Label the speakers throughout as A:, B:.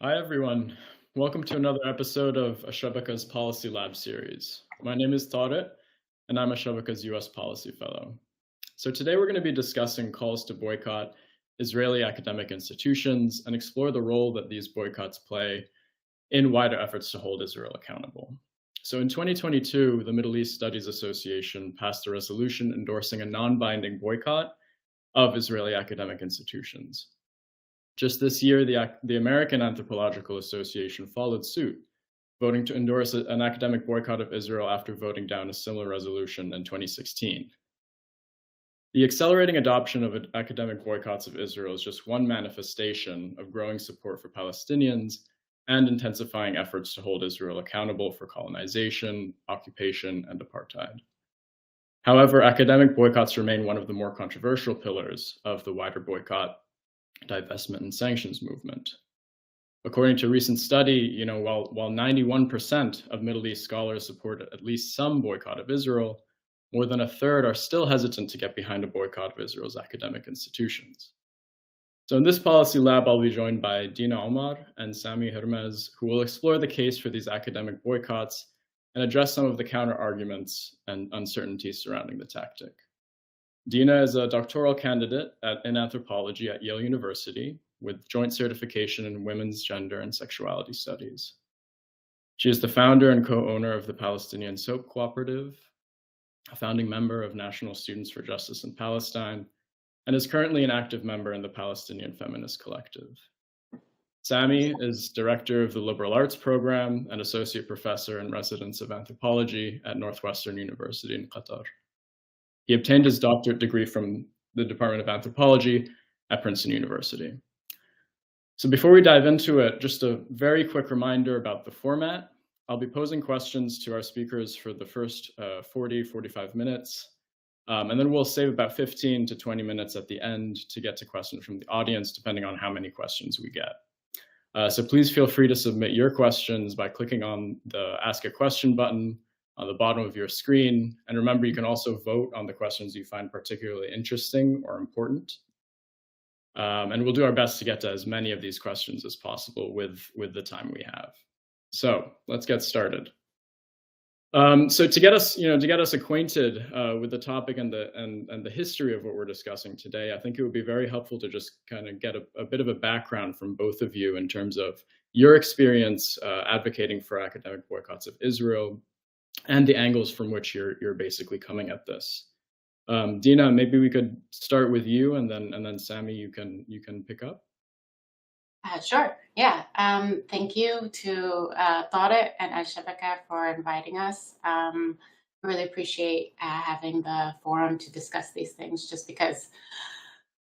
A: Hi, everyone. Welcome to another episode of Al-Shabaka's Policy Lab series. My name is Tariq, and I'm Al-Shabaka's U.S. Policy Fellow. So today we're going to be discussing calls to boycott Israeli academic institutions and explore the role that these boycotts play in wider efforts to hold Israel accountable. So in 2022, the Middle East Studies Association passed a resolution endorsing a non-binding boycott of Israeli academic institutions. Just this year, the American Anthropological Association followed suit, voting to endorse an academic boycott of Israel after voting down a similar resolution in 2016. The accelerating adoption of academic boycotts of Israel is just one manifestation of growing support for Palestinians and intensifying efforts to hold Israel accountable for colonization, occupation, and apartheid. However, academic boycotts remain one of the more controversial pillars of the wider boycott, divestment, and sanctions movement. According to a recent study, while 91% of Middle East scholars support at least some boycott of Israel, more than a third are still hesitant to get behind a boycott of Israel's academic institutions. So in this policy lab, I'll be joined by Dina, Omar, and Sami, Hermez, who will explore the case for these academic boycotts and address some of the counter-arguments and uncertainties surrounding the tactic. Dina is a doctoral candidate in anthropology at Yale University with joint certification in women's gender and sexuality studies. She is the founder and co-owner of the Palestinian Soap Cooperative, a founding member of National Students for Justice in Palestine, and is currently an active member in the Palestinian Feminist Collective. Sami is director of the Liberal Arts Program and associate professor in residence of anthropology at Northwestern University in Qatar. He obtained his doctorate degree from the Department of Anthropology at Princeton University. So before we dive into it, just a very quick reminder about the format. I'll be posing questions to our speakers for the first 45 minutes, and then we'll save about 15 to 20 minutes at the end to get to questions from the audience, depending on how many questions we get. So please feel free to submit your questions by clicking on the Ask a Question button on the bottom of your screen. And remember, you can also vote on the questions you find particularly interesting or important. And we'll do our best to get to as many of these questions as possible with the time we have. So let's get started. So to get us acquainted with the topic and the history of what we're discussing today, I think it would be very helpful to just kind of get a bit of a background from both of you in terms of your experience advocating for academic boycotts of Israel and the angles from which you're basically coming at this. Dina, maybe we could start with you, and then Sami, you can pick up.
B: Sure. Yeah. Thank you to Tariq and Al-Shabaka for inviting us. Really appreciate having the forum to discuss these things, just because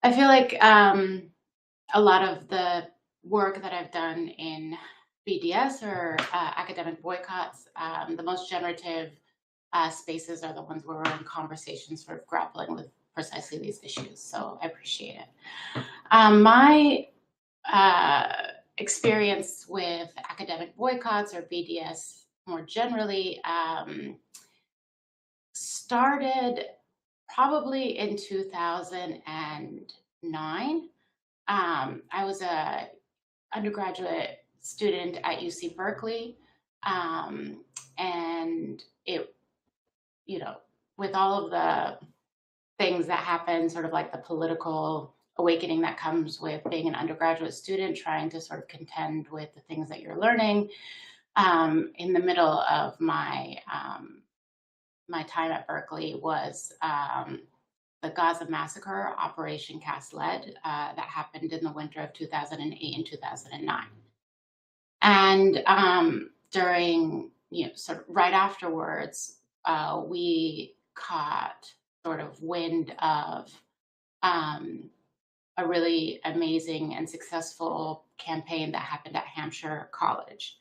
B: I feel like a lot of the work that I've done in BDS or academic boycotts, the most generative spaces are the ones where we're in conversations sort of grappling with precisely these issues. So I appreciate it. My experience with academic boycotts or BDS more generally started probably in 2009. I was a undergraduate student at UC Berkeley, and it, with all of the things that happen, sort of like the political awakening that comes with being an undergraduate student, trying to sort of contend with the things that you're learning. In the middle of my time at Berkeley was the Gaza massacre, Operation Cast Lead, that happened in the winter of 2008 and 2009. And during, sort of right afterwards, we caught sort of wind of a really amazing and successful campaign that happened at Hampshire College.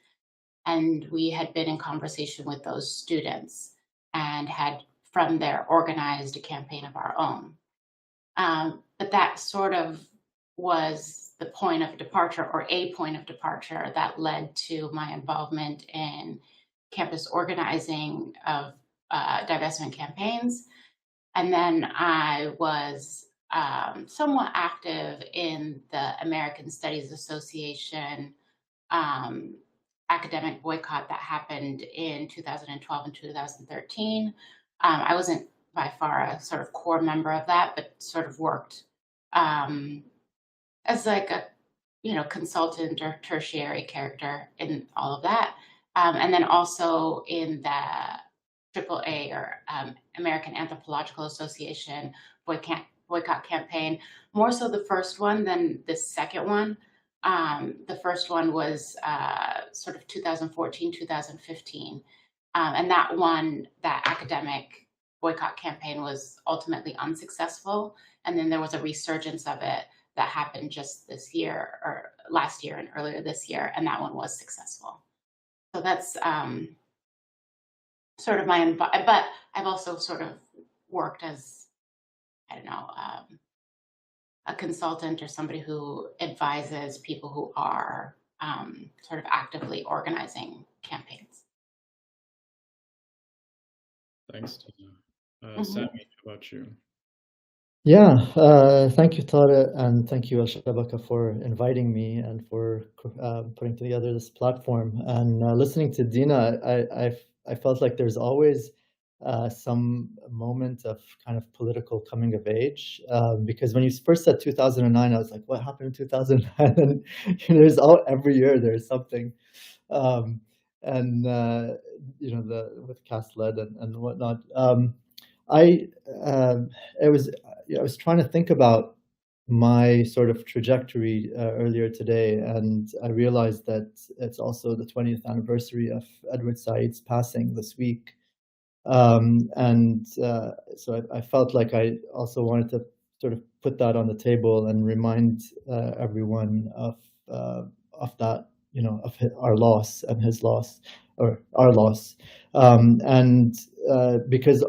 B: And we had been in conversation with those students and had from there organized a campaign of our own. But that sort of was the point of departure, or a point of departure, that led to my involvement in campus organizing of divestment campaigns. And then I was somewhat active in the American Studies Association academic boycott that happened in 2012 and 2013. I wasn't by far a sort of core member of that, but sort of worked as like a consultant or tertiary character in all of that. And then also in the AAA or American Anthropological Association boycott campaign, more so the first one than the second one. The first one was sort of 2014, 2015. And that academic boycott campaign was ultimately unsuccessful. And then there was a resurgence of it that happened just this year or last year and earlier this year, and that one was successful. So that's sort of but I've also sort of worked as, I don't know, a consultant or somebody who advises people who are sort of actively organizing campaigns.
A: Thanks, Dina. Sami, how about you?
C: Yeah, thank you, Tariq, and thank you, Al-Shabaka, for inviting me and for putting together this platform. And listening to Dina, I felt like there's always some moment of kind of political coming of age, because when you first said 2009, I was like, what happened in 2009? And every year there's something, and with cast lead and whatnot. I was trying to think about my sort of trajectory earlier today, and I realized that it's also the 20th anniversary of Edward Said's passing this week. So I felt like I also wanted to sort of put that on the table and remind everyone of that, of our loss and his loss, or our loss. Because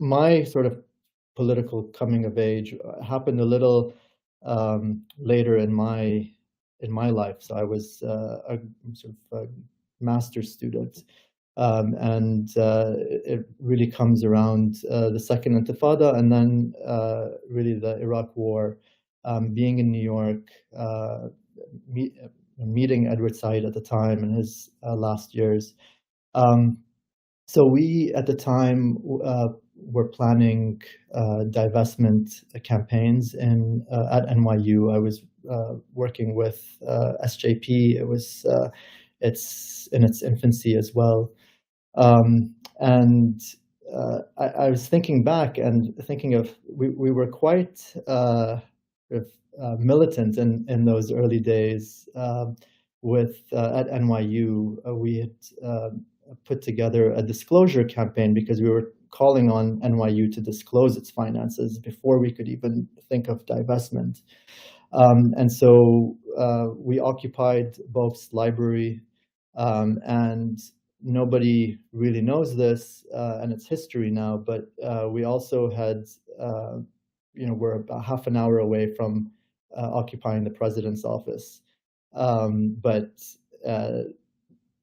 C: my sort of political coming of age happened a little later in my life. So I was a sort of a master's student, and it really comes around the Second Intifada, and then really the Iraq War. Being in New York, meeting Edward Said at the time in his last years. So we at the time were planning divestment campaigns at NYU. I was working with SJP. It's in its infancy as well, and I was thinking back and thinking of we were quite militant in those early days. At NYU, we had put together a disclosure campaign because we were calling on NYU to disclose its finances before we could even think of divestment. And so we occupied Boak's library, and nobody really knows this and its history now, but we also had, we're about half an hour away from occupying the president's office. But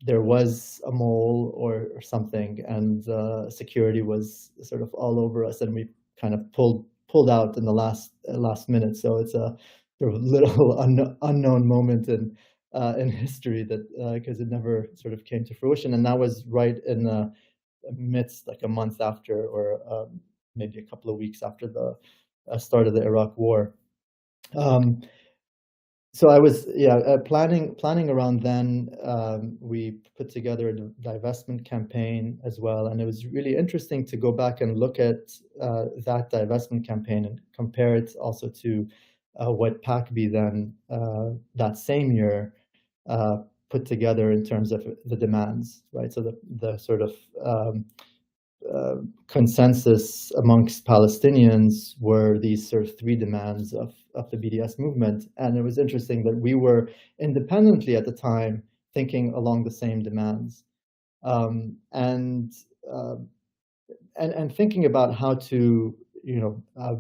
C: there was a mole or something, and security was sort of all over us, and we kind of pulled out in the last minute. So it's a sort of little unknown moment in history, that because it never sort of came to fruition, and that was right in the midst, like a month after, or maybe a couple of weeks after the start of the Iraq War. So I was planning around then. We put together a divestment campaign as well, and it was really interesting to go back and look at that divestment campaign and compare it also to what PACB then that same year put together in terms of the demands, right? So the sort of consensus amongst Palestinians were these sort of three demands of the BDS movement. And it was interesting that we were independently at the time thinking along the same demands, and thinking about how to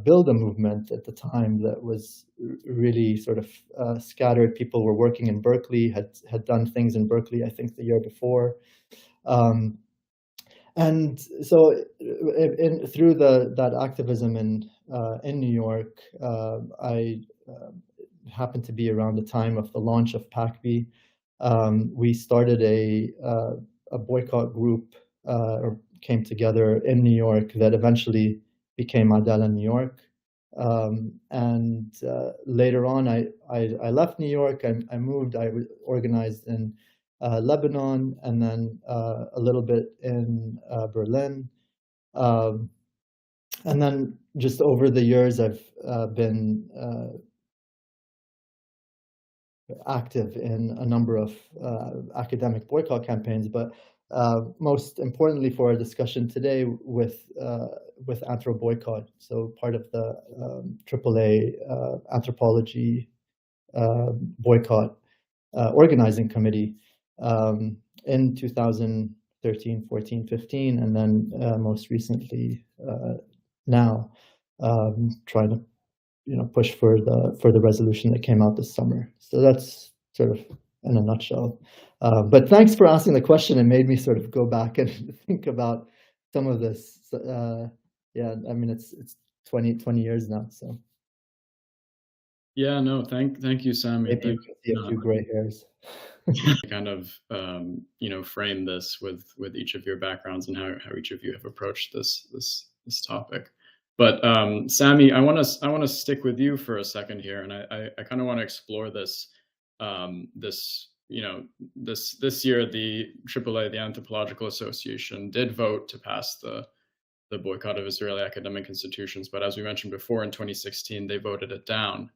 C: build a movement at the time that was really sort of scattered. People were working in Berkeley, had done things in Berkeley, I think the year before. And so through that activism in New York, I happened to be around the time of the launch of PACB. we started a boycott group, or came together in New York, that eventually became Adala New York. And later on, I left New York. I moved. I organized in Lebanon, and then a little bit in Berlin. And then just over the years, I've been active in a number of academic boycott campaigns, but most importantly for our discussion today with Anthro Boycott, so part of the AAA anthropology boycott organizing committee in 2013, 14, 15, and then most recently now trying to push for the resolution that came out this summer. So that's sort of in a nutshell. But thanks for asking the question. It made me sort of go back and think about some of this. Yeah, I mean, it's 20 years now. So
A: yeah, no, thank you, Sami.
C: maybe you can see a few gray hairs.
A: Kind of frame this with each of your backgrounds and how each of you have approached this topic. But Sami, I want to stick with you for a second here, and I kind of want to explore this this year the AAA, the Anthropological Association, did vote to pass the boycott of Israeli academic institutions, but as we mentioned before, in 2016 they voted it down.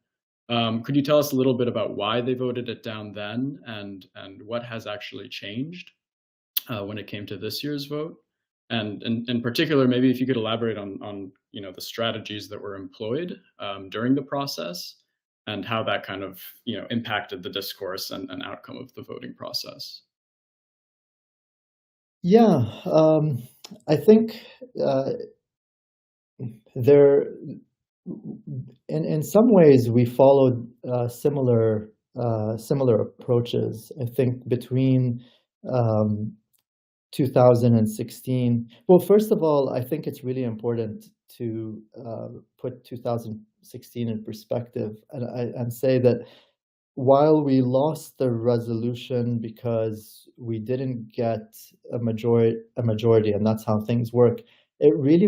A: Could you tell us a little bit about why they voted it down then, and what has actually changed when it came to this year's vote? And in particular, maybe if you could elaborate on the strategies that were employed during the process, and how that kind of impacted the discourse and outcome of the voting process.
C: Yeah, I think there, in some ways, we followed similar approaches. I think between 2016. Well, first of all, I think it's really important to put 2016 in perspective, and say that while we lost the resolution because we didn't get a majority, and that's how things work, it really,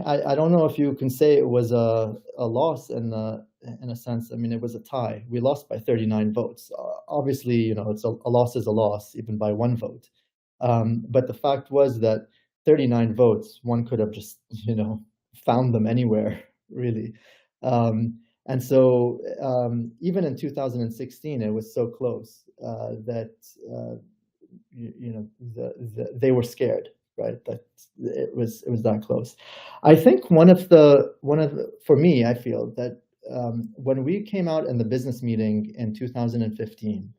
C: I don't know if you can say it was a loss in a sense. I mean, it was a tie. We lost by 39 votes. Obviously, it's a loss is a loss, even by one vote. But the fact was that 39 votes, one could have just, found them anywhere, really. And so even in 2016, it was so close that, they were scared, right? That it was that close. I think for me, I feel that when we came out in the business meeting in 2015,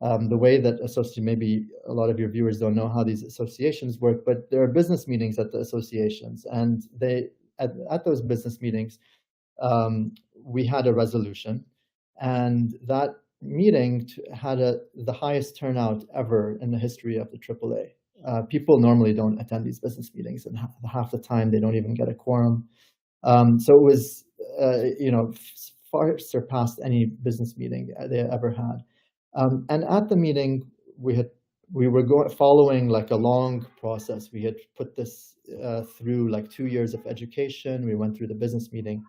C: the way that maybe a lot of your viewers don't know how these associations work, but there are business meetings at the associations, and at those business meetings, we had a resolution, and that meeting had the highest turnout ever in the history of the AAA. People normally don't attend these business meetings, and half the time they don't even get a quorum. So it was, far surpassed any business meeting they ever had. And at the meeting, we were following like a long process. We had put this through like 2 years of education. We went through the business meeting.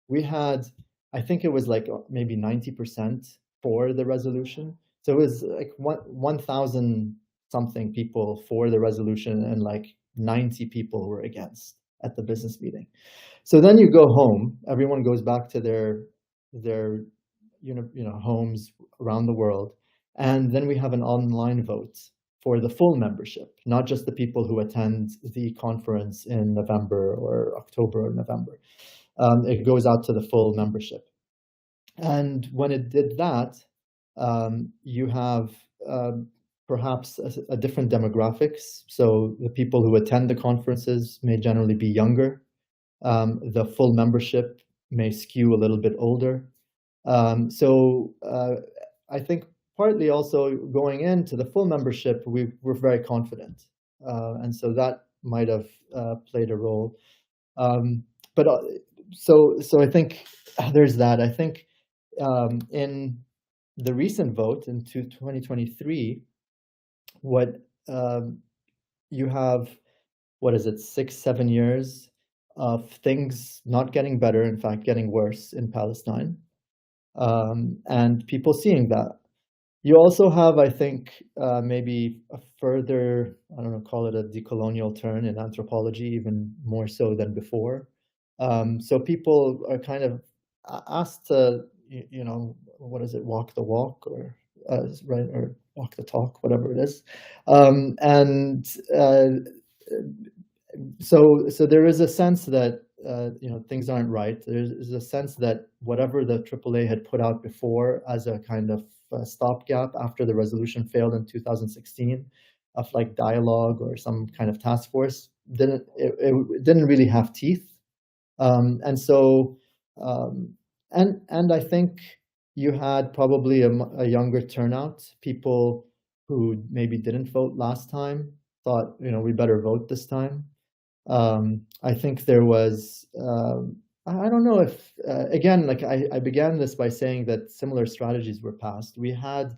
C: We had, I think it was like maybe 90% for the resolution. So it was like 1,000 something people for the resolution, and like 90 people were against at the business meeting. So then you go home, everyone goes back to their homes around the world, and then we have an online vote for the full membership, not just the people who attend the conference in November or October or November. It goes out to the full membership. And when it did that, you have perhaps a different demographics. So the people who attend the conferences may generally be younger. The full membership may skew a little bit older. So I think partly also going into the full membership, we were very confident. And so that might have played a role. But so I think there's that. I think in the recent vote into 2023, what you have, what is it, 6-7 years of things not getting better, in fact, getting worse in Palestine, and people seeing that. You also have, I think, maybe a further, I don't know, call it a decolonial turn in anthropology, even more so than before. So people are kind of asked to, what is it, walk the walk, or right, or walk the talk, whatever it is. And so there is a sense that things aren't right. There's a sense that whatever the AAA had put out before as a kind of stopgap after the resolution failed in 2016, of like dialogue or some kind of task force, didn't really have teeth. And so and I think you had probably a younger turnout. People who maybe didn't vote last time thought, we better vote this time. I think there was, I don't know if, again, like I began this by saying that similar strategies were passed. We had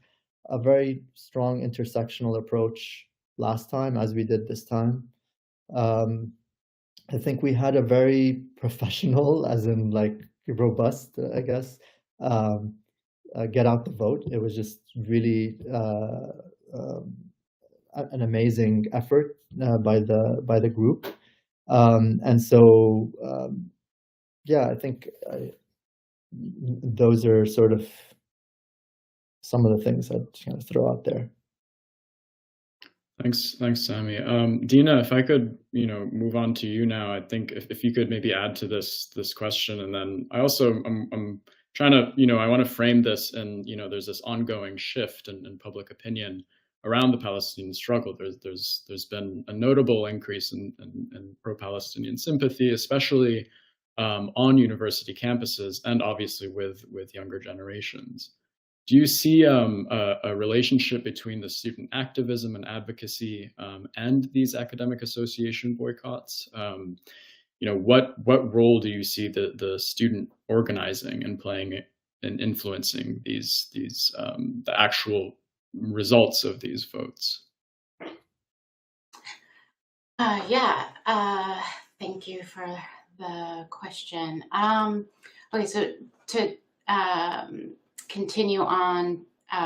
C: a very strong intersectional approach last time, as we did this time. I think we had a very professional, as in like robust, I guess, get out the vote. It was just really an amazing effort by the group. And so, yeah, I think those are sort of some of the things I'd kind of throw out there.
A: Thanks, Sami. Dina, if I could, move on to you now. I think if you could maybe add to this question, and then I'm trying to, I want to frame this, and there's this ongoing shift in public opinion around the Palestinian struggle. There's been a notable increase in pro-Palestinian sympathy, especially on university campuses, and obviously with younger generations. Do you see a relationship between the student activism and advocacy and these academic association boycotts? What role do you see the student organizing and playing and influencing these the actual results of these votes?
B: Thank you for the question. Okay, so to continue on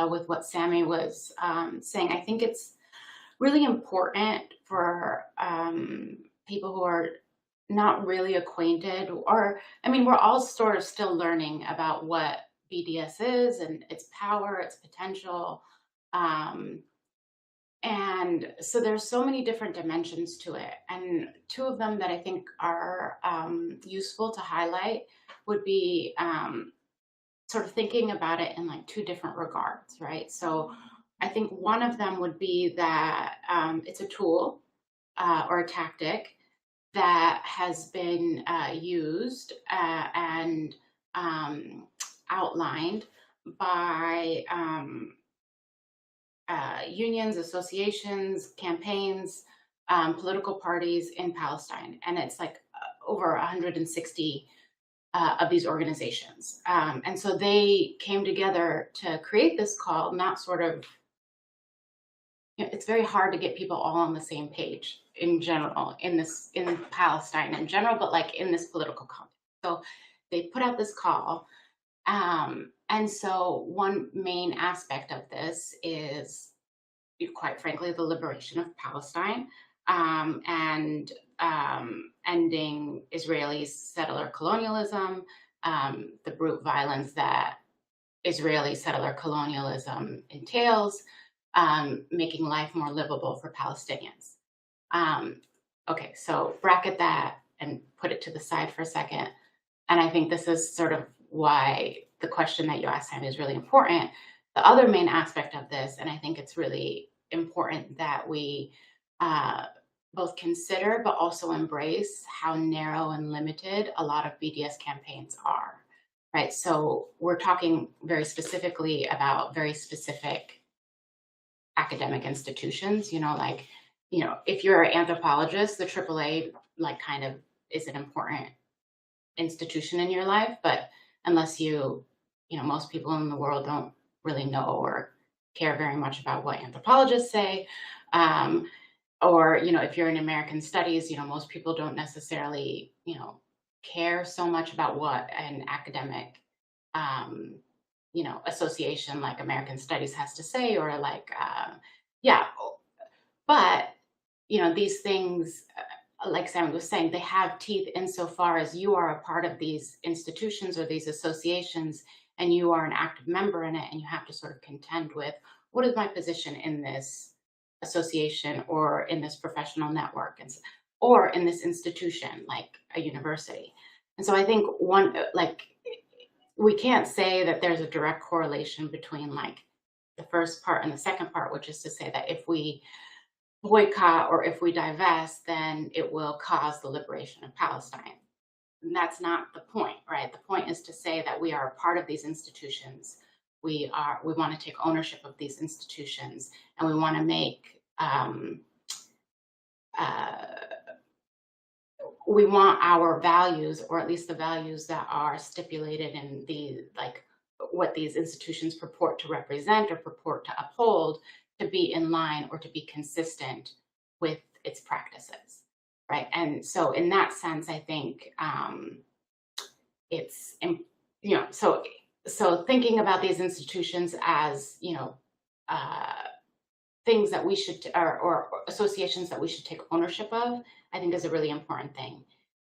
B: with what Sami was saying, I think it's really important for people who are not really acquainted, or, we're all sort of still learning about what BDS is and its power, its potential. And so there's so many different dimensions to it. And two of them that I think are useful to highlight would be sort of thinking about it in like two different regards, right? So I think one of them would be that it's a tool or a tactic that has been used and outlined by unions, associations, campaigns, political parties in Palestine. And it's like over 160 of these organizations. And so they came together to create this call, not sort of, it's very hard to get people all on the same page in general, in Palestine in general, but like in this political context. So they put out this call. And so one main aspect of this is, quite frankly, the liberation of Palestine and ending Israeli settler colonialism, the brute violence that Israeli settler colonialism entails, making life more livable for Palestinians. Okay, so bracket that and put it to the side for a second. And I think this is sort of why the question that you asked, Sami, is really important. The other main aspect of this, and I think it's really important that we both consider but also embrace how narrow and limited a lot of BDS campaigns are, right? So we're talking very specifically about very specific academic institutions, if you're an anthropologist, the AAA kind of is an important institution in your life, but unless most people in the world don't really know or care very much about what anthropologists say. Or, if you're in American studies, most people don't necessarily, care so much about what an academic, association like American Studies has to say, or like, yeah. But, these things, like Sami was saying, they have teeth insofar as you are a part of these institutions or these associations, and you are an active member in it, and you have to sort of contend with, what is my position in this association or in this professional network, or in this institution like a university. And so I think we can't say that there's a direct correlation between like the first part and the second part, which is to say that if we boycott or if we divest, then it will cause the liberation of Palestine. And that's not the point, right? The point is to say that we are a part of these institutions. We want to take ownership of these institutions, and we want to make we want our values, or at least the values that are stipulated in what these institutions purport to represent or purport to uphold, to be in line or to be consistent with its practices, right? And so in that sense, I think it's, so thinking about these institutions as, things that we should, or associations that we should take ownership of, I think is a really important thing.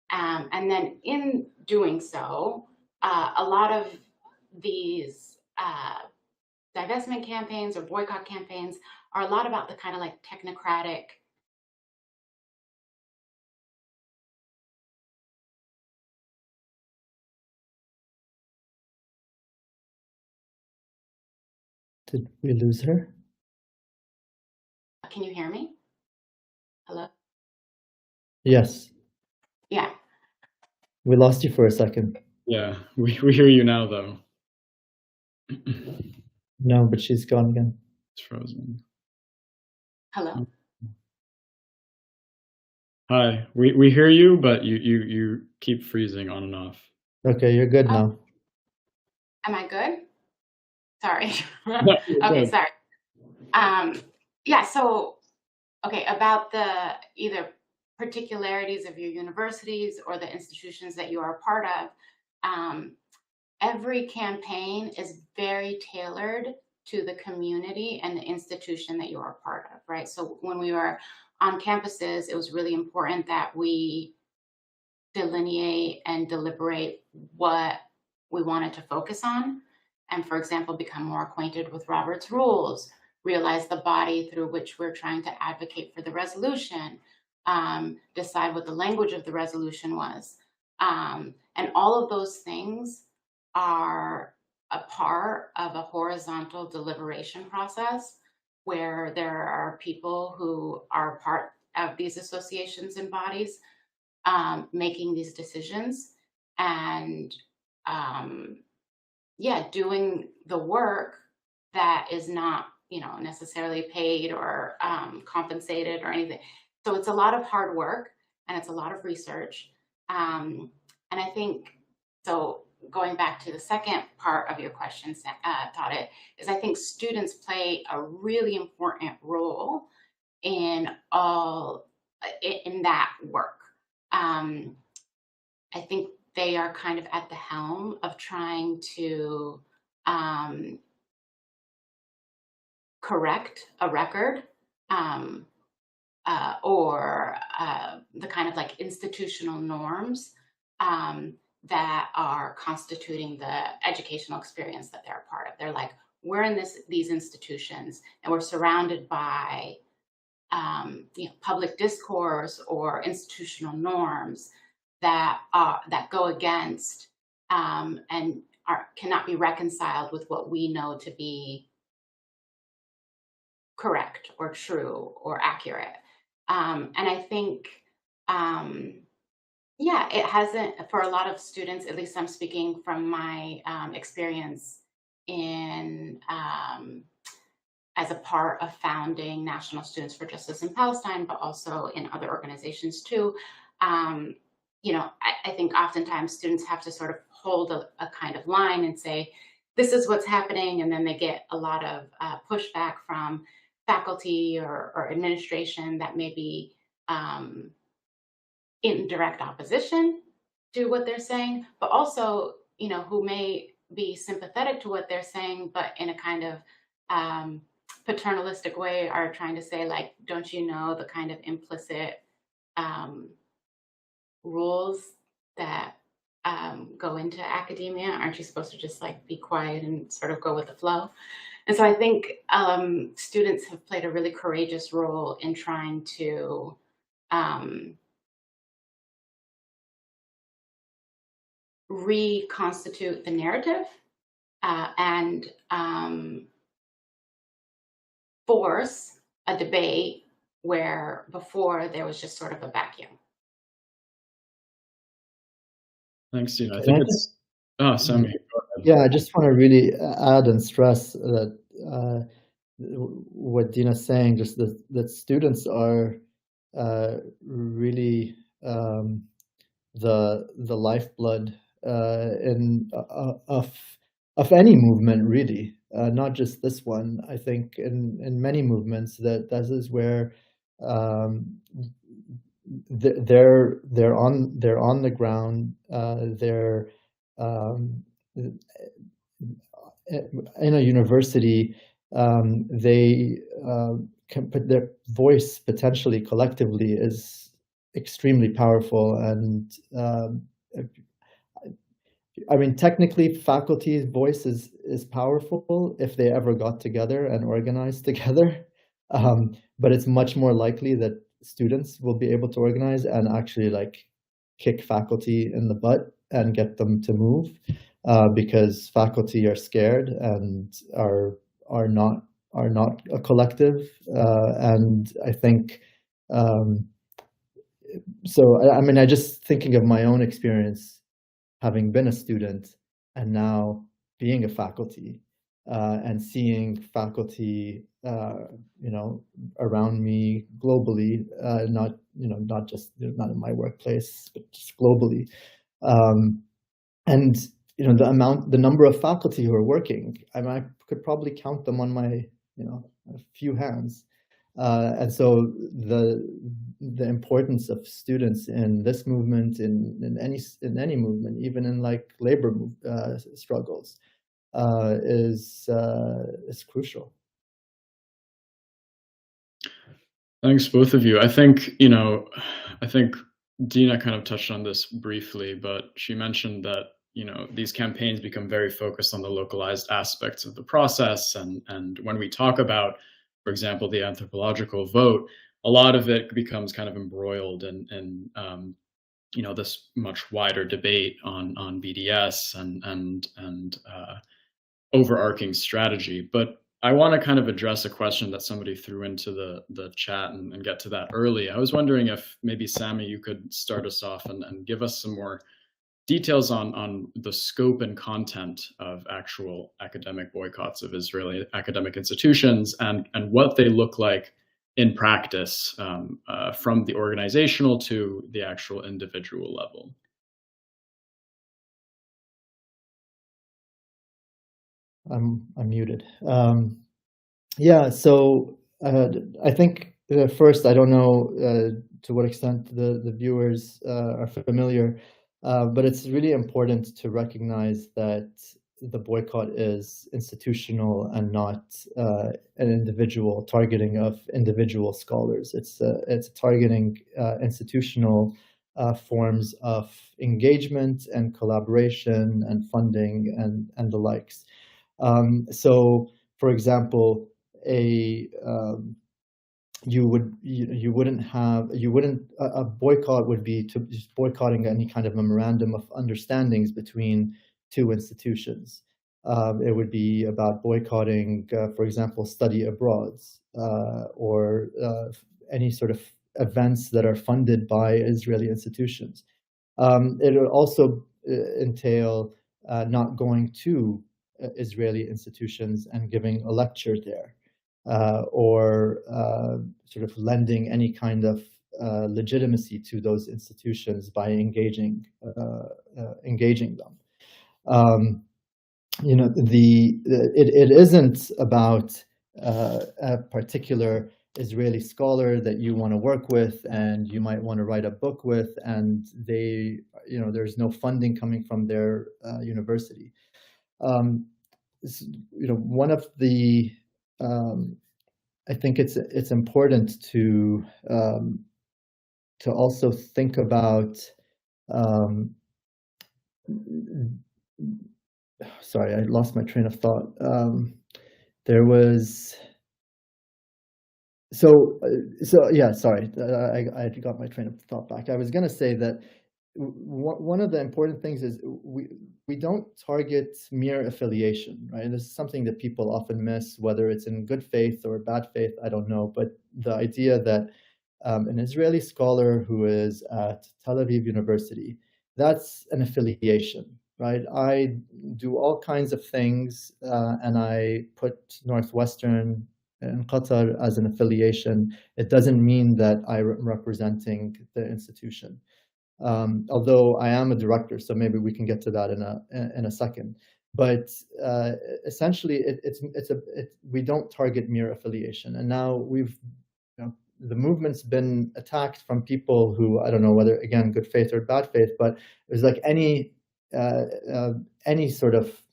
B: And then in doing so, a lot of these divestment campaigns or boycott campaigns are a lot about the kind of like technocratic,
C: Did we lose her?
B: can you hear me? Hello?
C: Yes,
B: Yeah.
C: we lost you for a second.
A: Yeah, we hear you now, though.
C: No, but she's gone again.
A: It's frozen.
B: Hello?
A: Hi, we hear you, but you keep freezing on and off.
C: Okay, you're good now.
B: Am I good? Sorry.
A: No, you're
B: Okay,
A: good.
B: sorry. Yeah, so, okay, about the either particularities of your universities or the institutions that you are a part of, every campaign is very tailored to the community and the institution that you are a part of, right? So when we were on campuses, it was really important that we delineate and deliberate what we wanted to focus on. And for example, become more acquainted with Robert's rules, realize the body through which we're trying to advocate for the resolution, decide what the language of the resolution was. And all of those things are a part of a horizontal deliberation process where there are people who are part of these associations and bodies making these decisions and doing the work that is not necessarily paid or compensated or anything. So it's a lot of hard work and it's a lot of research. And I think, so going back to the second part of your question, Tariq, is I think students play a really important role in that work. I think they are kind of at the helm of trying to correct a record or the kind of like institutional norms that are constituting the educational experience that they're a part of. They're like, we're in these institutions and we're surrounded by public discourse or institutional norms that go against and cannot be reconciled with what we know to be correct or true or accurate. And I think, it hasn't, for a lot of students, at least I'm speaking from my experience in as a part of founding National Students for Justice in Palestine, but also in other organizations too. I think oftentimes students have to sort of hold a kind of line and say, this is what's happening, and then they get a lot of pushback from faculty or administration that may be in direct opposition to what they're saying, but also, who may be sympathetic to what they're saying, but in a kind of paternalistic way are trying to say, like, don't you know the kind of implicit rules that go into academia? Aren't you supposed to just like be quiet and sort of go with the flow? And so I think students have played a really courageous role in trying to reconstitute the narrative and force a debate where before there was just sort of a vacuum.
A: Thanks, Dina. I think it's Sami.
C: Yeah, I just want to really add and stress that what Dina's saying, just that students are really the lifeblood of any movement, really, not just this one. I think in many movements that is where they're on the ground. They're in a university. They can put their voice potentially collectively is extremely powerful, and I mean, technically, faculty's voice is powerful if they ever got together and organized together. But it's much more likely that students will be able to organize and actually like kick faculty in the butt and get them to move, because faculty are scared and are not a collective. And I think so. I mean, I just thinking of my own experience, having been a student and now being a faculty, and seeing faculty, around me globally, not just not in my workplace, but just globally, and the number of faculty who are working. I mean, I could probably count them on my a few hands. And so the importance of students in this movement, in any movement, even in like labor struggles, is crucial.
A: Thanks, both of you. I think Dina kind of touched on this briefly, but she mentioned that these campaigns become very focused on the localized aspects of the process, and when we talk about, for example, the anthropological vote, a lot of it becomes kind of embroiled in this much wider debate on BDS and overarching strategy. But I want to kind of address a question that somebody threw into the chat and get to that early. I was wondering if maybe Sami, you could start us off and give us some more details on the scope and content of actual academic boycotts of Israeli academic institutions and what they look like in practice, from the organizational to the actual individual level.
C: I'm muted. Yeah, so I think first, I don't know to what extent the viewers are familiar, but it's really important to recognize that the boycott is institutional and not an individual targeting of individual scholars. It's targeting institutional forms of engagement and collaboration and funding and the likes. So, for example, a boycott would be to just boycotting any kind of memorandum of understandings between two institutions. It would be about boycotting, for example, study abroads, or any sort of events that are funded by Israeli institutions. It would also entail not going to Israeli institutions and giving a lecture there, or sort of lending any kind of legitimacy to those institutions by engaging them. it isn't about a particular Israeli scholar that you want to work with and you might want to write a book with, and there's no funding coming from their university. One of the I think it's important to also think about. Sorry, I lost my train of thought. There was. Yeah, sorry, I got my train of thought back. I was going to say that one of the important things is we don't target mere affiliation, right? And this is something that people often miss, whether it's in good faith or bad faith, I don't know. But the idea that an Israeli scholar who is at Tel Aviv University, that's an affiliation, right? I do all kinds of things, and I put Northwestern in Qatar as an affiliation. It doesn't mean that I'm representing the institution. Although I am a director, so maybe we can get to that in a second. But essentially, we don't target mere affiliation. And now the movement's been attacked from people who, I don't know whether, again, good faith or bad faith, but it was like any sort of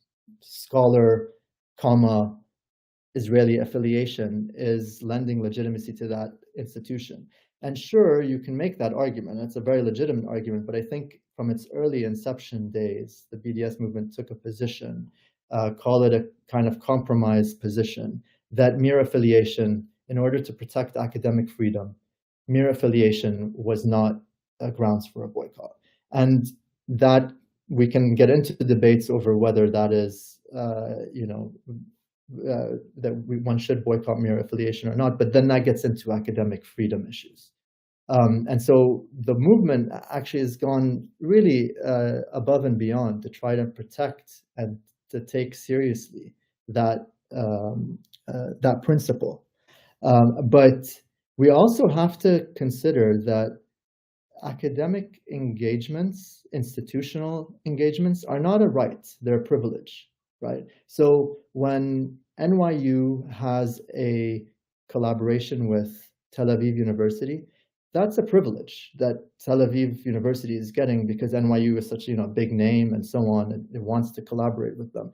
C: scholar, Israeli affiliation is lending legitimacy to that institution. And sure, you can make that argument. It's a very legitimate argument, but I think from its early inception days, the BDS movement took a position, call it a kind of compromise position, that mere affiliation, in order to protect academic freedom, mere affiliation was not grounds for a boycott. And that we can get into the debates over whether that is, one should boycott mere affiliation or not, but then that gets into academic freedom issues. And so the movement actually has gone really above and beyond to try to protect and to take seriously that principle. But we also have to consider that academic engagements, institutional engagements, are not a right, they're a privilege. Right. So when NYU has a collaboration with Tel Aviv University, that's a privilege that Tel Aviv University is getting because NYU is such a big name and so on. It wants to collaborate with them.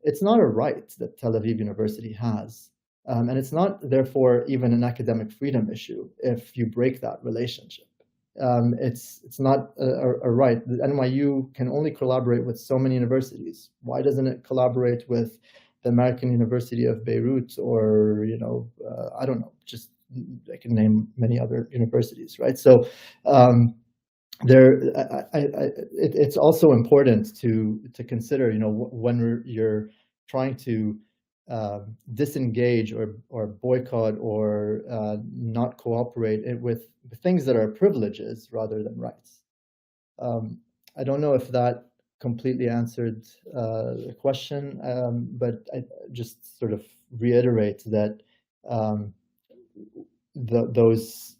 C: It's not a right that Tel Aviv University has, and it's not therefore even an academic freedom issue if you break that relationship. It's not a right. The NYU can only collaborate with so many universities. Why doesn't it collaborate with the American University of Beirut or, I don't know, just I can name many other universities, right? So it's also important to consider, when you're trying to disengage or boycott or not cooperate with things that are privileges rather than rights. I don't know if that completely answered the question, but I just sort of reiterate that those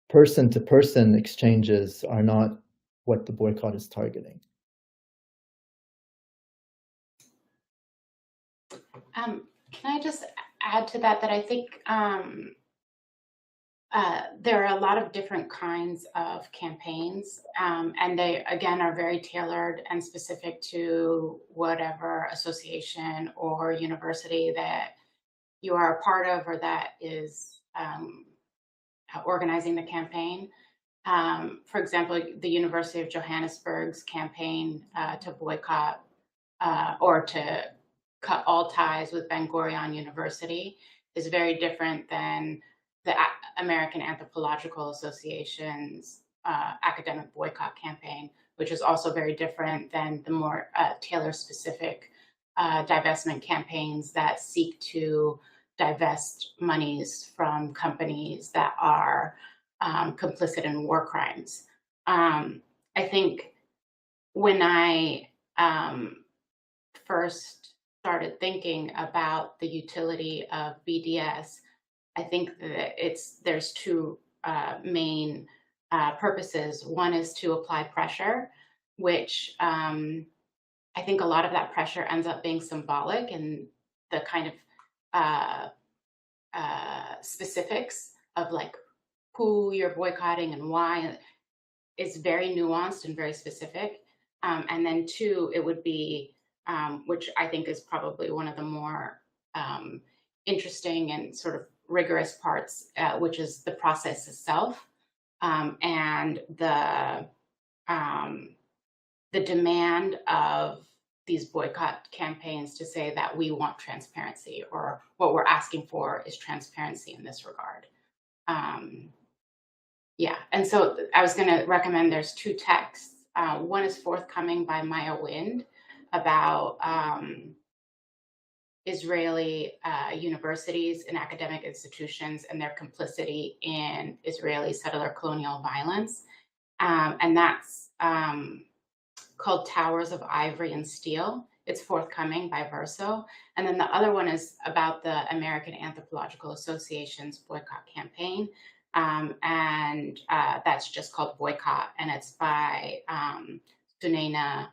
C: person-to-person exchanges are not what the boycott is targeting.
B: Can I just add to that I think there are a lot of different kinds of campaigns, and they, again, are very tailored and specific to whatever association or university that you are a part of or that is organizing the campaign. For example, the University of Johannesburg's campaign to boycott or to cut all ties with Ben Gurion University is very different than the American Anthropological Association's academic boycott campaign, which is also very different than the more Taylor-specific divestment campaigns that seek to divest monies from companies that are complicit in war crimes. I think when I first started thinking about the utility of BDS, I think that there's two main purposes. One is to apply pressure, which I think a lot of that pressure ends up being symbolic, and the kind of uh, specifics of like who you're boycotting and why is very nuanced and very specific. And then two, it would be, which I think is probably one of the more interesting and sort of rigorous parts, which is the process itself, and um, the demand of these boycott campaigns to say that we want transparency, or what we're asking for is transparency in this regard. Um, yeah, and so I was going to recommend there's two texts. One is forthcoming by Maya Wind about Israeli universities and academic institutions and their complicity in Israeli settler colonial violence. And that's called Towers of Ivory and Steel. It's forthcoming by Verso. And then the other one is about the American Anthropological Association's boycott campaign. And that's just called Boycott, and it's by Sunena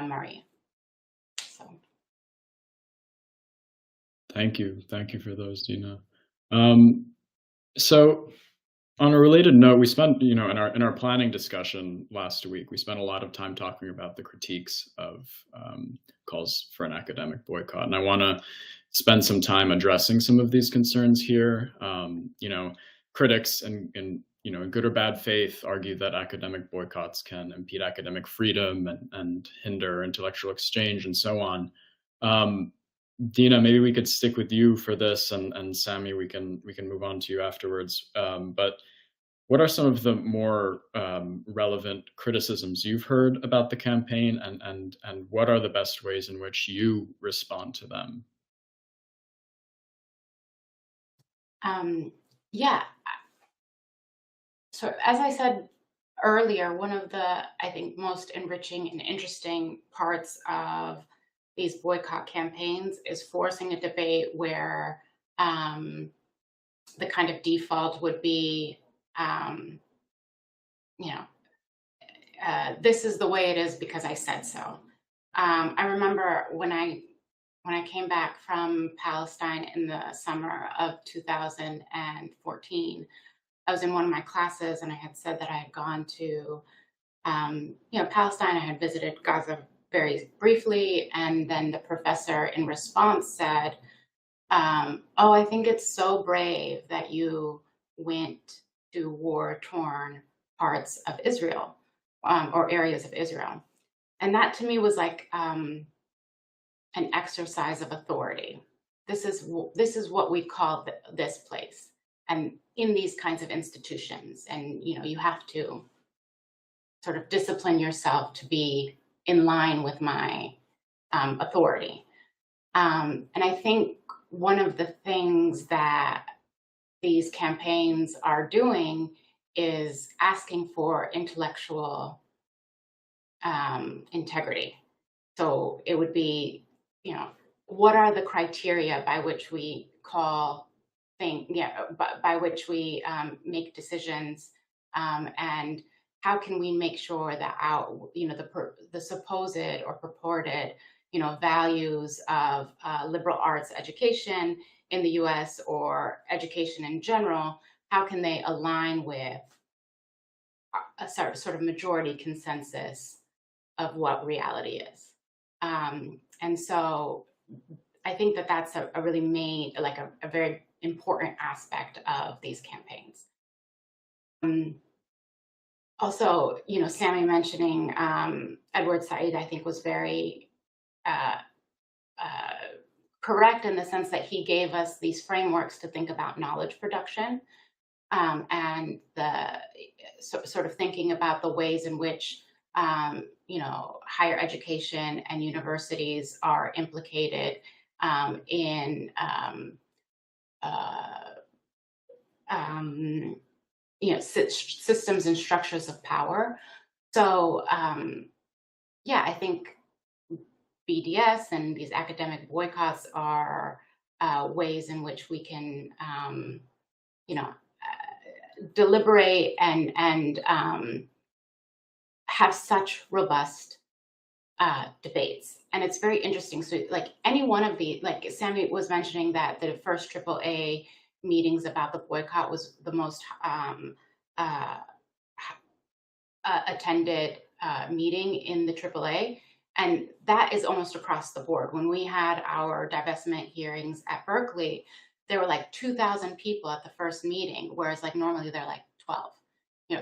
B: Murray. So.
A: Thank you for those, Dina. So on a related note, we spent, in our planning discussion last week, we spent a lot of time talking about the critiques of calls for an academic boycott, and I want to spend some time addressing some of these concerns here. Critics and in good or bad faith argue that academic boycotts can impede academic freedom and hinder intellectual exchange and so on. Dina, maybe we could stick with you for this, and Sami, we can move on to you afterwards. But what are some of the more relevant criticisms you've heard about the campaign, and what are the best ways in which you respond to them?
B: Yeah. So as I said earlier, one of the, I think, most enriching and interesting parts of these boycott campaigns is forcing a debate where the kind of default would be, this is the way it is because I said so. I remember when I came back from Palestine in the summer of 2014, I was in one of my classes and I had said that I had gone to, Palestine. I had visited Gaza very briefly, and then the professor in response said, oh, I think it's so brave that you went to war-torn parts of Israel, or areas of Israel. And that to me was like an exercise of authority. This is what we call this place, and in these kinds of institutions. And you have to sort of discipline yourself to be in line with my authority. And I think one of the things that these campaigns are doing is asking for intellectual integrity. So it would be, what are the criteria by which we by which we make decisions, and how can we make sure that the supposed or purported values of liberal arts education in the US or education in general, how can they align with a sort of majority consensus of what reality is? And so I think that that's a really a very important aspect of these campaigns. Also, Sami mentioning Edward Said, I think, was very correct in the sense that he gave us these frameworks to think about knowledge production, and the sort of thinking about the ways in which higher education and universities are implicated in systems and structures of power. So I think BDS and these academic boycotts are ways in which we can deliberate and have such robust debates. And it's very interesting. So like any one of the, like Sami was mentioning that the first AAA meetings about the boycott was the most uh, attended meeting in the AAA. And that is almost across the board. When we had our divestment hearings at Berkeley, there were like 2,000 people at the first meeting, whereas like normally they're like 12.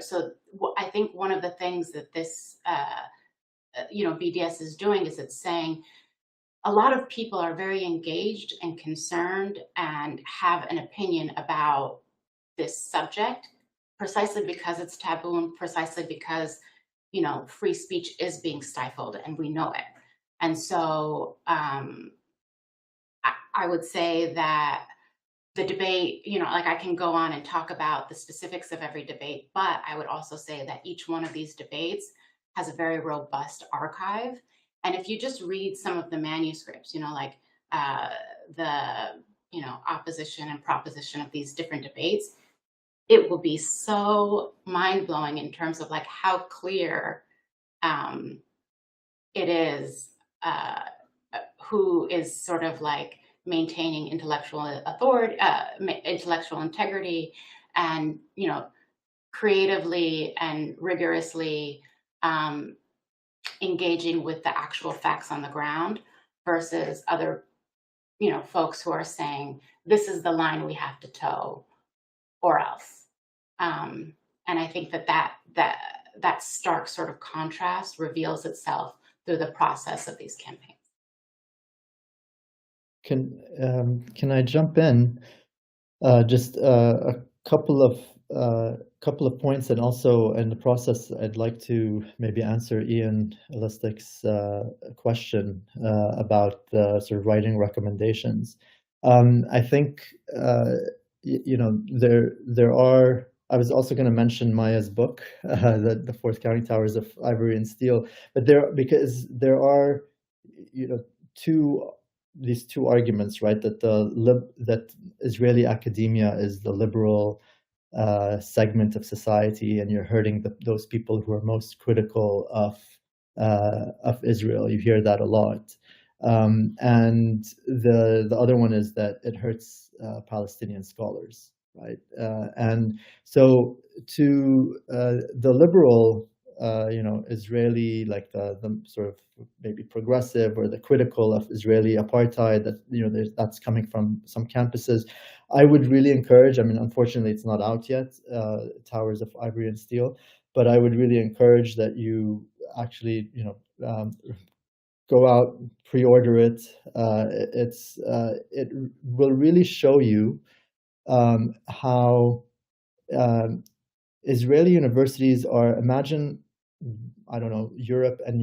B: So I think one of the things that this, BDS is doing is it's saying a lot of people are very engaged and concerned and have an opinion about this subject precisely because it's taboo and precisely because free speech is being stifled and we know it. And so I would say that the debate, like I can go on and talk about the specifics of every debate, but I would also say that each one of these debates has a very robust archive. And if you just read some of the manuscripts, like the opposition and proposition of these different debates, it will be so mind-blowing in terms of like how clear it is who is sort of like maintaining intellectual authority, intellectual integrity, and creatively and rigorously engaging with the actual facts on the ground versus other folks who are saying this is the line we have to toe or else. And I think that stark sort of contrast reveals itself through the process of these campaigns.
C: Can I jump in? Just a couple of points, and also in the process, I'd like to maybe answer Ian Elastic's question about the sort of writing recommendations. I think there are. I was also going to mention Maya's book, the Fourth Counting Towers of Ivory and Steel, but because there are these two arguments, right? That that Israeli academia is the liberal segment of society, and you're hurting those people who are most critical of Israel. You hear that a lot, and the other one is that it hurts Palestinian scholars, right? And so to the liberal, Israeli, like the sort of maybe progressive or the critical of Israeli apartheid, that that's coming from some campuses. I would really encourage. I mean, unfortunately, it's not out yet, Towers of Ivory and Steel, but I would really encourage that you actually, go out, pre-order it. It will really show you how Israeli universities are. Imagine, I don't know, Europe and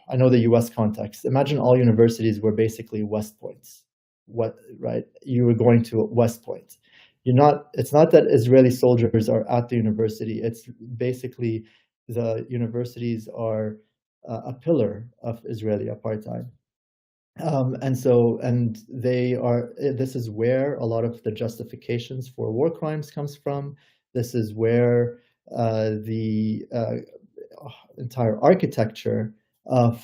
C: I know the US context. Imagine all universities were basically West Points. Right? You were going to West Point. It's not that Israeli soldiers are at the university. It's basically the universities are a pillar of Israeli apartheid. And they are. This is where a lot of the justifications for war crimes comes from. This is where the entire architecture of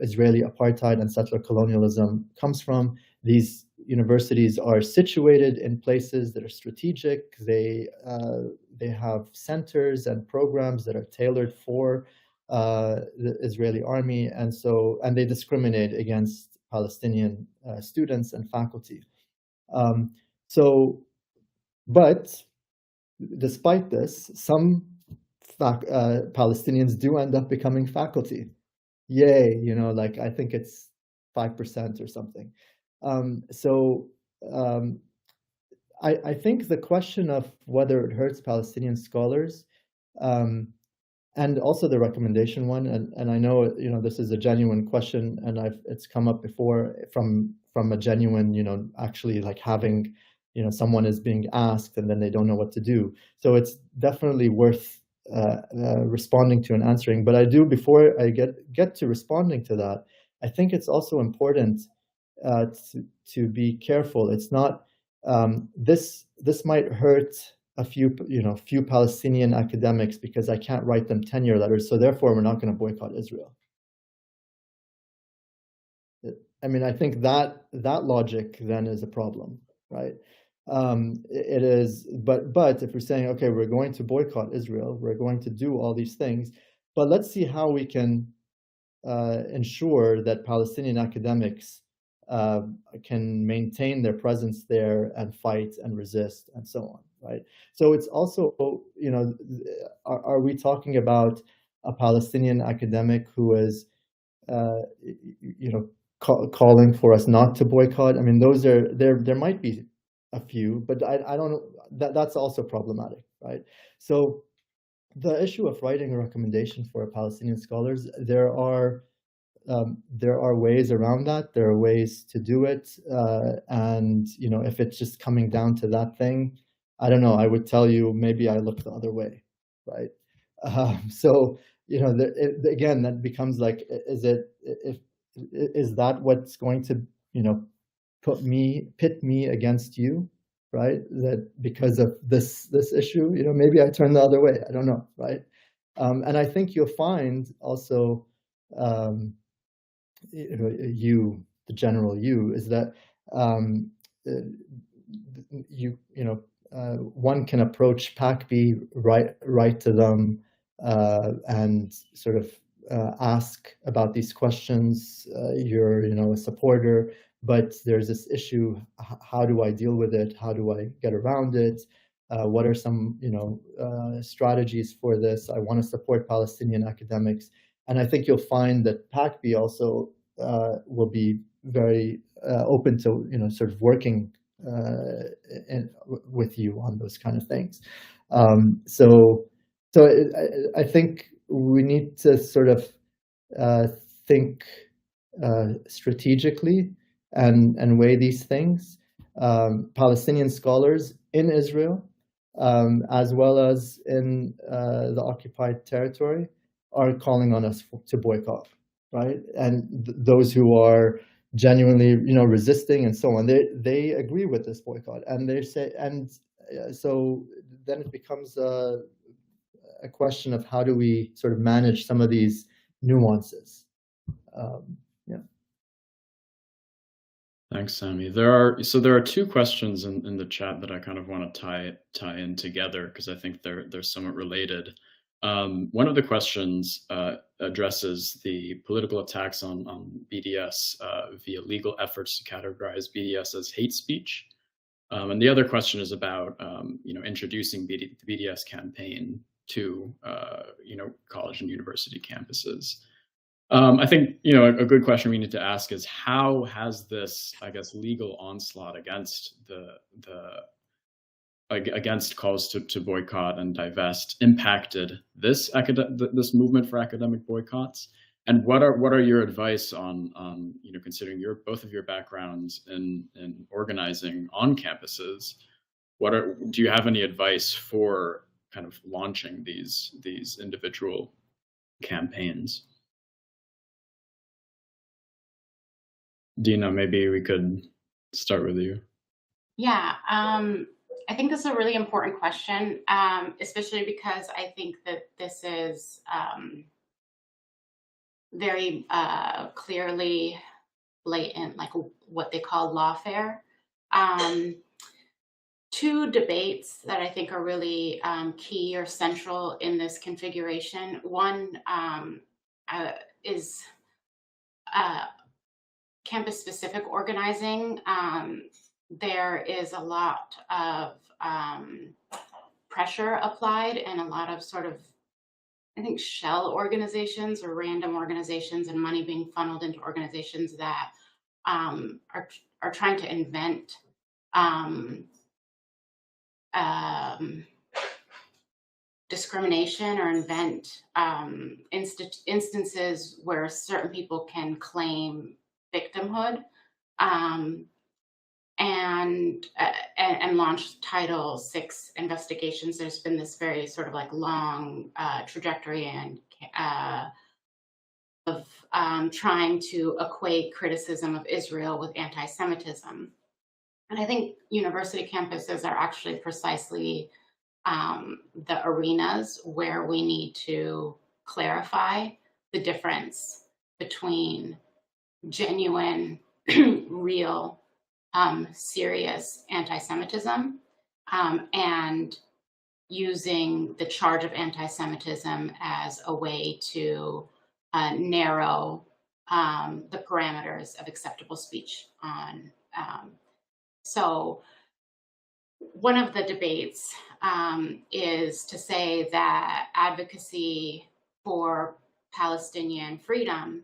C: Israeli apartheid and settler colonialism comes from. These universities are situated in places that are strategic. They have centers and programs that are tailored for the Israeli army, and they discriminate against Palestinian students and faculty. But despite this, some Palestinians do end up becoming faculty. Yay, like I think it's 5% or something. I think the question of whether it hurts Palestinian scholars, and also the recommendation one, and I know this is a genuine question, and it's come up before from a genuine actually like having someone is being asked and then they don't know what to do. So it's definitely worth responding to and answering. But I do, before I get to responding to that, I think it's also important to be careful. It's not this might hurt a few Palestinian academics because I can't write them tenure letters, so therefore we're not going to boycott Israel. I mean, I think that logic then is a problem, right? It is, but if we're saying, okay, we're going to boycott Israel, we're going to do all these things, but let's see how we can ensure that Palestinian academics can maintain their presence there and fight and resist and so on, right? So it's also, are we talking about a Palestinian academic who is, calling for us not to boycott? I mean, those are there might be a few, but I don't know, that's also problematic, right? So the issue of writing a recommendation for Palestinian scholars, there are ways around that. There are ways to do it, and if it's just coming down to that thing, I don't know. I would tell you maybe I look the other way, right? So again, that becomes like, is that what's going to pit me against you, right? That because of this issue, maybe I turn the other way. I don't know, right? And I think you'll find also, the general you, is that one can approach PACB, write to them, and sort of ask about these questions. You're a supporter, but there's this issue: how do I deal with it? How do I get around it? What are some strategies for this? I want to support Palestinian academics, and I think you'll find that PACB also will be very open to sort of working with you on those kind of things. So I think we need to sort of think strategically and weigh these things. Palestinian scholars in Israel, as well as in the occupied territory, are calling on us to boycott, right? And those who are genuinely, resisting and so on, they agree with this boycott, and they say, and so then it becomes a question of how do we sort of manage some of these nuances.
A: Thanks, Sami. There are two questions in the chat that I kind of want to tie in together because I think they're somewhat related. One of the questions addresses the political attacks on BDS via legal efforts to categorize BDS as hate speech, and the other question is about introducing the BDS campaign to college and university campuses. I think a good question we need to ask is, how has this, I guess, legal onslaught against against calls to boycott and divest impacted this movement for academic boycotts? And what are your advice on considering both of your backgrounds in organizing on campuses? Do you have any advice for kind of launching these individual campaigns? Dina, maybe we could start with you.
B: Yeah, I think this is a really important question, especially because I think that this is very clearly blatant, like what they call lawfare. Two debates that I think are really key or central in this configuration. One is campus-specific organizing. There is a lot of pressure applied and a lot of sort of, I think, shell organizations or random organizations and money being funneled into organizations that are trying to invent discrimination or invent instances where certain people can claim victimhood, and launch Title VI investigations. There's been this very sort of like long trajectory and of trying to equate criticism of Israel with anti-Semitism. And I think university campuses are actually precisely the arenas where we need to clarify the difference between genuine, real, serious anti-Semitism and using the charge of anti-Semitism as a way to narrow the parameters of acceptable speech on. So one of the debates is to say that advocacy for Palestinian freedom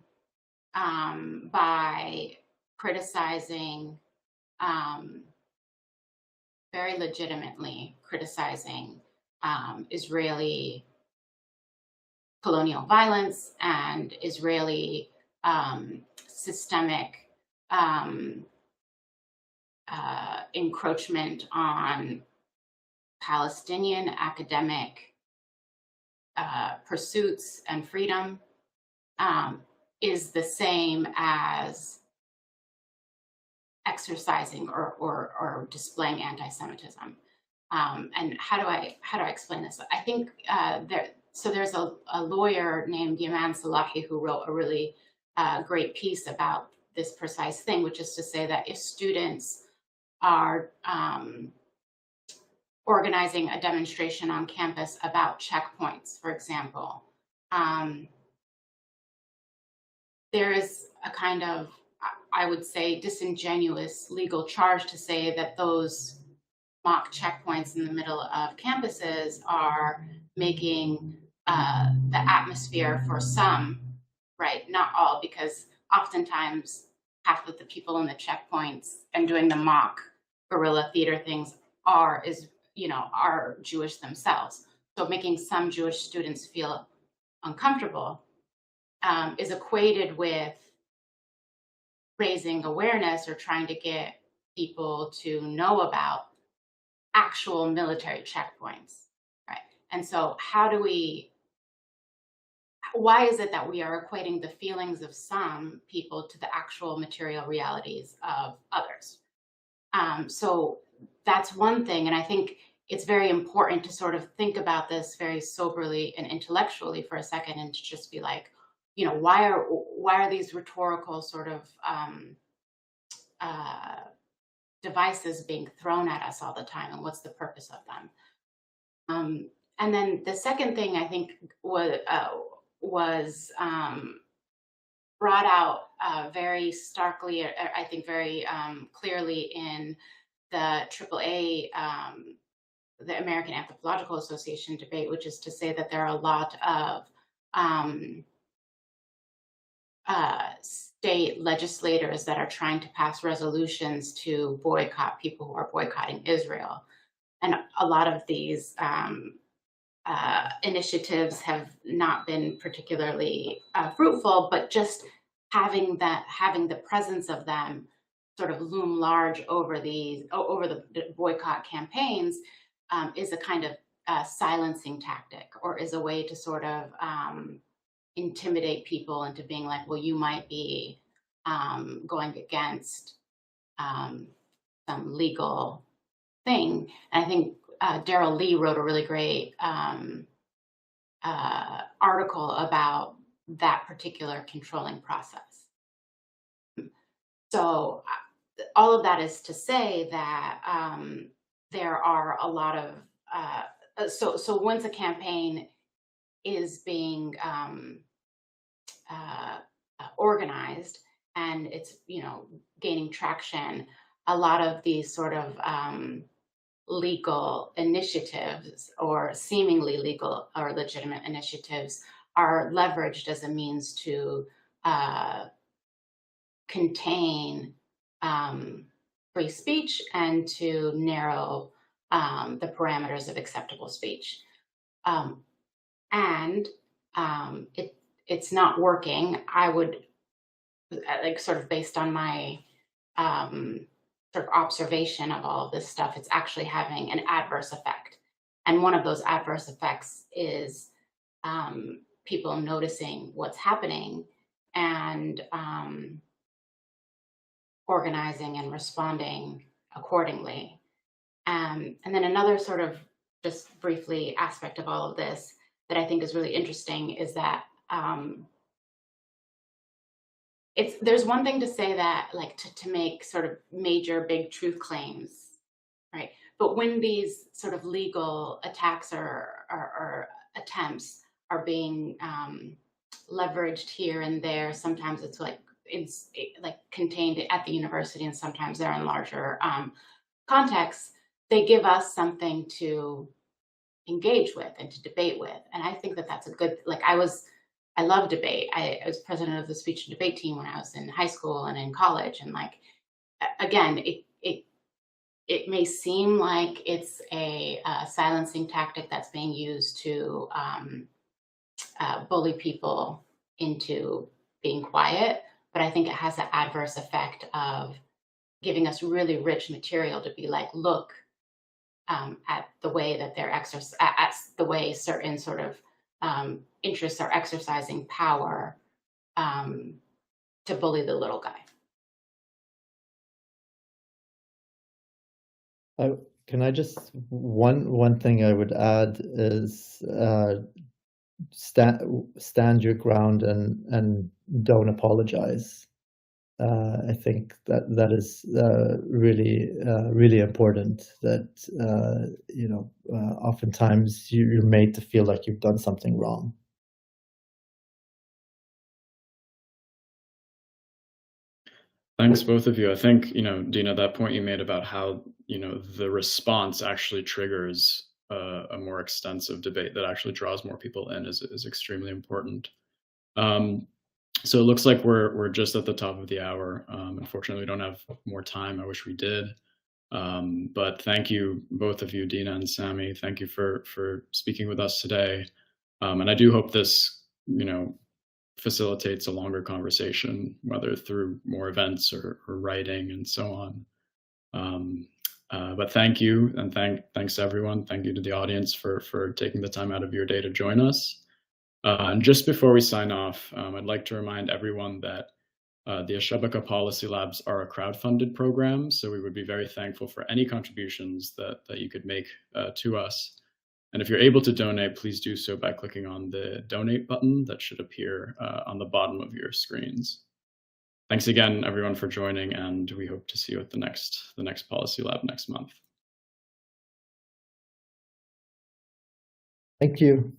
B: by criticizing, very legitimately criticizing Israeli colonial violence and Israeli systemic encroachment on Palestinian academic pursuits and freedom is the same as exercising or displaying anti-Semitism. And how do I explain this? I think there's a lawyer named Yaman Salahi who wrote a really great piece about this precise thing, which is to say that if students are organizing a demonstration on campus about checkpoints, for example, there is a kind of, I would say, disingenuous legal charge to say that those mock checkpoints in the middle of campuses are making the atmosphere for some, right, not all, because oftentimes half of the people in the checkpoints and doing the mock guerrilla theater things are Jewish themselves. So making some Jewish students feel uncomfortable is equated with raising awareness or trying to get people to know about actual military checkpoints, right? And so why is it that we are equating the feelings of some people to the actual material realities of others? So that's one thing. And I think it's very important to sort of think about this very soberly and intellectually for a second and to just be like, why are these rhetorical sort of devices being thrown at us all the time, and what's the purpose of them? And then the second thing I think was brought out very starkly, I think very clearly in the AAA, the American Anthropological Association debate, which is to say that there are a lot of state legislators that are trying to pass resolutions to boycott people who are boycotting Israel. And a lot of these initiatives have not been particularly fruitful, but just having the presence of them sort of loom large over the boycott campaigns is a kind of silencing tactic, or is a way to sort of intimidate people into being like, well, you might be going against some legal thing. And I think Daryl Lee wrote a really great article about that particular controlling process. So all of that is to say that there are a lot of so once a campaign is being organized and it's gaining traction, a lot of these sort of legal initiatives or seemingly legal or legitimate initiatives are leveraged as a means to contain free speech and to narrow the parameters of acceptable speech. And it's not working. I would, like, sort of based on my sort of observation of all of this stuff, it's actually having an adverse effect. And one of those adverse effects is people noticing what's happening and organizing and responding accordingly. And then another sort of just briefly aspect of all of this that I think is really interesting is that there's one thing to say that like to make sort of major big truth claims, right? But when these sort of legal attacks or attempts are being leveraged here and there, sometimes it's like like contained at the university, and sometimes they're in larger contexts. They give us something to engage with and to debate with, and I think that that's a good. Like I love debate. I was president of the speech and debate team when I was in high school and in college, and like again, it may seem like it's a silencing tactic that's being used to bully people into being quiet, but I think it has the adverse effect of giving us really rich material to be like, look at the way that they're at the way certain sort of interests are exercising power to bully the little guy.
C: Can I just one thing I would add is stand your ground and don't apologize. I think that is really important. That oftentimes you're made to feel like you've done something wrong.
A: Thanks, both of you. I think, Dina, that point you made about how, the response actually triggers a more extensive debate that actually draws more people in is extremely important. So it looks like we're just at the top of the hour. Unfortunately, we don't have more time. I wish we did. But thank you, both of you, Dina and Sami. Thank you for speaking with us today. And I do hope this, facilitates a longer conversation, whether through more events or writing and so on. But thank you, and thanks everyone. Thank you to the audience for taking the time out of your day to join us. And just before we sign off, I'd like to remind everyone that the Al-Shabaka Policy Labs are a crowdfunded program, so we would be very thankful for any contributions that you could make to us. And if you're able to donate, please do so by clicking on the donate button that should appear on the bottom of your screens. Thanks again, everyone, for joining, and we hope to see you at the next Policy Lab next month.
C: Thank you.